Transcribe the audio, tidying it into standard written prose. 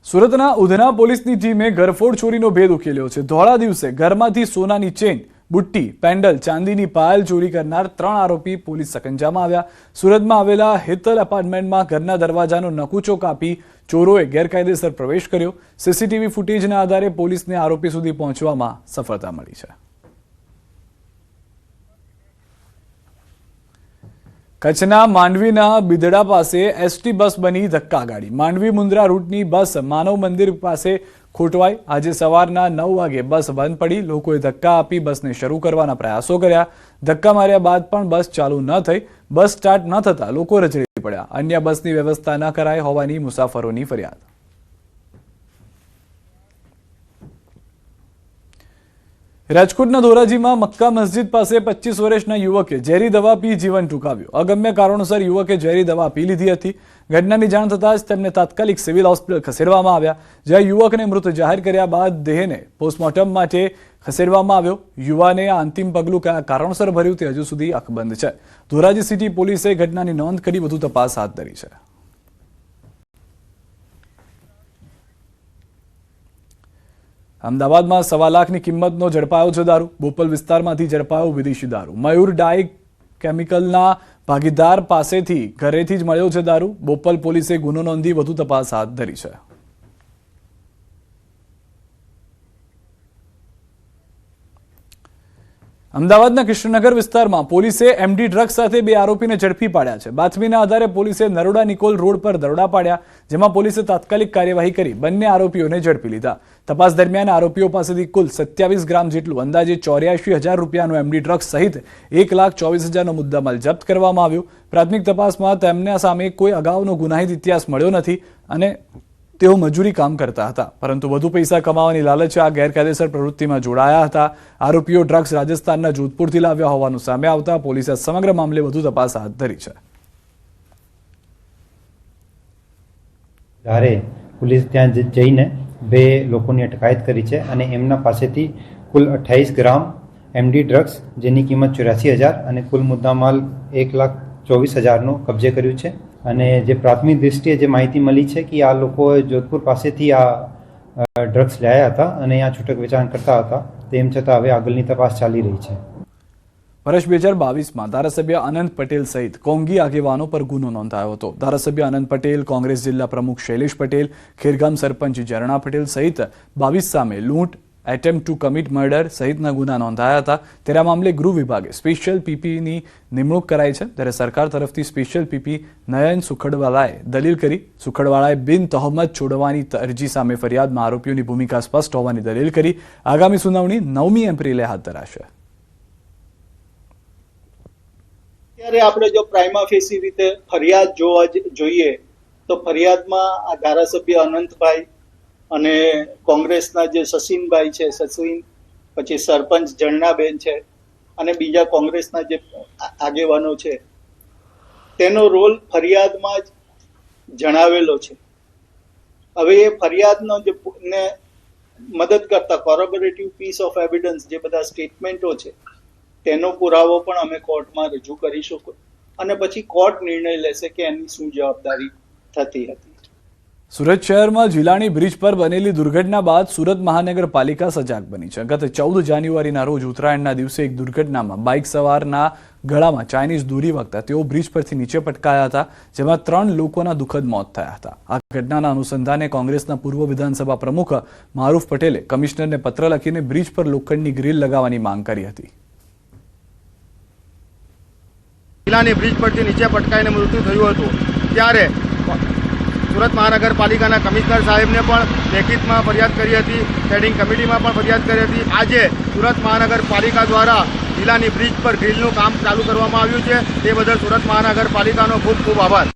સુરતના ઉધના પોલીસની ટીમે ઘરફોડ ચોરીનો ભેદ ઉકેલ્યો છે। ધોળા દિવસે ઘરમાંથી સોનાની ચેન, બુટ્ટી, પેન્ડલ, ચાંદીની પાયલ ચોરી કરનાર 3 આરોપી પોલીસ સકંજામાં આવ્યા। સુરતમાં આવેલા હેતલ એપાર્ટમેન્ટમાં ઘરના દરવાજાનો નકુચો કાપી ચોરોએ ગેરકાયદેસર પ્રવેશ કર્યો। સીસીટીવી ફૂટેજના આધારે પોલીસને આરોપી સુધી પહોંચવામાં સફળતા મળી છે। કચ્છના માંડવીના બિદડા પાસે એસટી બસ બની ધક્કાગાડી। માંડવી મુન્દ્રા રૂટની બસ માનવ મંદિર પાસે ખોટવાઈ। આજે સવારના 9 વાગે બસ બંધ પડી। લોકોએ ધક્કા આપી બસને શરૂ કરવાના પ્રયાસો કર્યા। ધક્કા માર્યા બાદ પણ બસ ચાલુ ન થઈ। બસ સ્ટાર્ટ ન થતા લોકો રજળી પડ્યા। અન્ય બસની વ્યવસ્થા ન કરાઈ હોવાની મુસાફરોની ફરિયાદ। રાજકોટના ધોરાજીમાં મક્કા મસ્જિદ પાસે 25 વર્ષના યુવકે ઝેરી દવા પી જીવન ટૂંકાવ્યું। અગમ્ય કારણોસર યુવકે ઝેરી દવા પી લીધી હતી। ઘટનાની જાણ થતાં જ તેમને તાત્કાલિક સિવિલ હોસ્પિટલ ખસેડવામાં આવ્યા, જ્યાં યુવકને મૃત જાહેર કર્યા બાદ દેહને પોસ્ટમોર્ટમ માટે ખસેડવામાં આવ્યો। યુવાને આ અંતિમ પગલું કયા કારણોસર ભર્યું તે હજુ સુધી અકબંધ છે। ધોરાજી સિટી પોલીસે ઘટનાની નોંધ કરી વધુ તપાસ હાથ ધરી છે। અમદાવાદમાં 1.25 લાખની કિંમતનો ઝડપાયો છે દારૂ। બોપલ વિસ્તારમાંથી ઝડપાયો વિદેશી દારૂ। મયુર ડાય કેમિકલના ભાગીદાર પાસેથી ઘરેથી જ મળ્યો છે દારૂ। બોપલ પોલીસે ગુનો નોંધી વધુ તપાસ હાથ ધરી છે। અમદાવાદના કૃષ્ણનગર વિસ્તારમાં પોલીસે એમડી ડ્રગ્સ સાથે 2 આરોપીને ઝડપી પાડ્યા છે। બાતમીના આધારે પોલીસે નરોડા નિકોલ રોડ પર દરોડા પાડ્યા, જેમાં પોલીસે તાત્કાલિક કાર્યવાહી કરી બંને આરોપીઓને ઝડપી લીધા। તપાસ દરમિયાન આરોપીઓ પાસેથી કુલ 27 ગ્રામ જેટલું અંદાજે 84,000 રૂપિયાનું એમડી ડ્રગ્સ સહિત 1,24,000નો મુદ્દામાલ જપ્ત કરવામાં આવ્યો। પ્રાથમિક તપાસમાં તેમના સામે કોઈ અગાઉનો ગુનાહિત ઇતિહાસ મળ્યો નથી અને તેઓ મજૂરી કામ કરતા હતા, પરંતુ વધુ પૈસા કમાવાની લાલચે આ ગેરકાયદેસર પ્રવૃત્તિમાં જોડાયા હતા। આરોપીઓ ડ્રગ્સ રાજસ્થાનના જોધપુરથી લાવ્યા હોવાનું સામે આવતા પોલીસે સમગ્ર મામલે વધુ તપાસ હાથ ધરી છે। ત્યારે પોલીસ ત્યાં જઈને 2 લોકોની અટકાયત કરી છે અને એમના પાસેથી કુલ 28 ગ્રામ એમડી ડ્રગ્સ જેની કિંમત 84,000 અને કુલ મુદ્દામાલ 1,24,000નો કબજે કર્યું છે। અને જે પ્રાથમિક દૃષ્ટિએ જે માહિતી મળી છે કે આ લોકોએ જોધપુર પાસેથી આ ડ્રગ્સ લાયા હતા અને અહીંયા છૂટક વેચાણ કરતા હતા। તેમ છતાં હવે આગળની તપાસ ચાલી રહી છે। વર્ષ 2022માં ધારાસભ્ય અનંત પટેલ સહિત કોંગી આગેવાનો પર ગુનો નોંધાયો હતો। ધારાસભ્ય અનંત પટેલ, કોંગ્રેસ જિલ્લા પ્રમુખ શૈલેષ પટેલ, ખેરગામ સરપંચ ઝરણા પટેલ સહિત 22 સામે લૂંટ, એટેમ્પ્ટ ટુ કમિટ મર્ડર સહિતના ગુના નોંધાયા હતા। ત્યારે આ મામલે ગૃહ વિભાગે સ્પેશિયલ પીપીની નિમણૂક કરાઈ છે। ત્યારે સરકાર તરફથી સ્પેશિયલ પીપી નયન સુખડવાલાએ દલીલ કરી। સુખડવાલાએ બિન તહોમત છોડવાની અરજી સામે ફરિયાદમાં આરોપીઓની ભૂમિકા સ્પષ્ટ હોવાની દલીલ કરી। આગામી સુનાવણી 9મી એપ્રિલે હાથ ધરાશે। ત્યારે આપણે જો પ્રાઇમા ફેસી રીતે ફરિયાદ જોવા જોઈએ તો ફરિયાદમાં આ ધારાસભ્ય અનંતભાઈ અને કોંગ્રેસના જે સચિનભાઈ છે, સચિન, પછી સરપંચ ઝરણાબેન છે અને બીજા કોંગ્રેસના જે આગેવાનો છે, તેનો રોલ ફરિયાદમાં જ જણાવેલો છે। હવે એ ફરિયાદનો જે ને મદદ કરતા કોરોબોરેટિવ પીસ ઓફ એવિડન્સ જે બધા સ્ટેટમેન્ટો છે તેનો પુરાવો પણ અમે કોર્ટમાં રજૂ કરીશું અને પછી કોર્ટ નિર્ણય લેશે કે એની શું જવાબદારી થતી હતી। સુરત શહેરમાં જીલાણી બ્રિજ પર બનેલી દુર્ઘટના બાદ સુરત મહાનગરપાલિકા સજાગ બની છે। ગત 14 જાન્યુઆરીના રોજ ઉત્તરાયણના દિવસે એક દુર્ઘટનામાં બાઇક સવારના ગળામાં ચાઇનીઝ દોરી વાગતા તેઓ બ્રિજ પરથી નીચે પટકાયા હતા, જેમાં 3 લોકોના દુઃખદ મોત થયા હતા। આ ઘટનાના અનુસંધાને કોંગ્રેસના પૂર્વ વિધાનસભા પ્રમુખ મારૂફ પટેલે કમિશનરને પત્ર લખીને બ્રિજ પર લોખંડની ગ્રીલ લગાવવાની માંગ કરી હતી। જીલાણી બ્રિજ પરથી નીચે પટકાઈને મૃત્યુ થયું હતું, ત્યારે સુરત મહાનગરપાલિકાના કમિશનર સાહેબને પણ લેખિતમાં ફરિયાદ કરી હતી, સ્ટેન્ડિંગ કમિટીમાં પણ ફરિયાદ કરી હતી। આજે સુરત મહાનગરપાલિકા દ્વારા જીલાની બ્રિજ પર ગ્રીલનું કામ ચાલુ કરવામાં આવ્યું છે, તે બદલ સુરત મહાનગરપાલિકાનો ખૂબ ખૂબ આભાર।